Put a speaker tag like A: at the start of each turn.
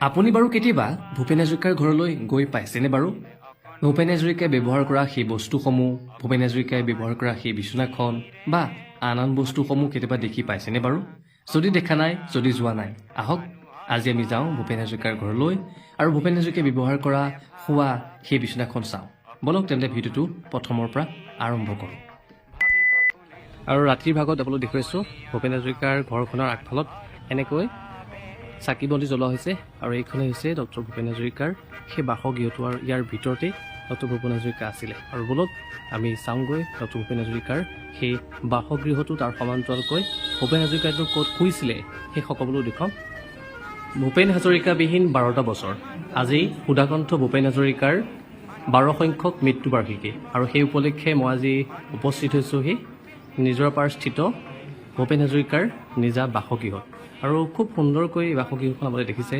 A: আপুনি বাৰু কেতিয়াবা ভূপেন হাজৰিকাৰ ঘৰলৈ গৈ পাইছেনে বাৰু? ভূপেন হাজৰিকাই ব্যৱহাৰ কৰা সেই বস্তুসমূহ, ভূপেন হাজৰিকাই ব্যৱহাৰ কৰা সেই বিচনাখন বা আন আন বস্তুসমূহ কেতিয়াবা দেখি পাইছেনে বাৰু? যদি দেখা নাই, যদি যোৱা নাই, আহক আজি আমি যাওঁ ভূপেন হাজৰিকাৰ ঘৰলৈ আৰু ভূপেন হাজৰিকাই ব্যৱহাৰ কৰা শোৱা সেই বিচনাখন চাওঁ। বলক তেন্তে ভিডিঅ'টো প্ৰথমৰ পৰা আৰম্ভ কৰোঁ। আৰু ৰাতিৰ ভাগত আপোনালোক দেখুৱাইছোঁ ভূপেন হাজৰিকাৰ ঘৰখনৰ আগফালত এনেকৈ চাকি বন্তি জ্বলোৱা হৈছে আৰু এইখনেই হৈছে ডক্টৰ ভূপেন হাজৰিকাৰ সেই বাসগৃহটো আৰু ইয়াৰ ভিতৰতেই ডক্টৰ ভূপেন হাজৰিকা আছিলে। আৰু বলক আমি চাওঁগৈ ডক্টৰ ভূপেন হাজৰিকাৰ সেই বাসগৃহটো, তাৰ সমান্তৰালকৈ ভূপেন হাজৰিকাইটো ক'ত শুইছিলে সেই সকলো দেখুৱাম। ভূপেন হাজৰিকাবিহীন 12টা বছৰ। আজি সুধাকণ্ঠ ভূপেন হাজৰিকাৰ 12 সংখ্যক মৃত্যুবাৰ্ষিকী আৰু সেই উপলক্ষে মই আজি উপস্থিত হৈছোঁহি নিজৰাপাৰস্থিত ভূপেন হাজৰিকাৰ নিজা বাসগৃহত। আৰু খুব সুন্দৰকৈ বাসগৃহখন আপোনালোকে দেখিছে,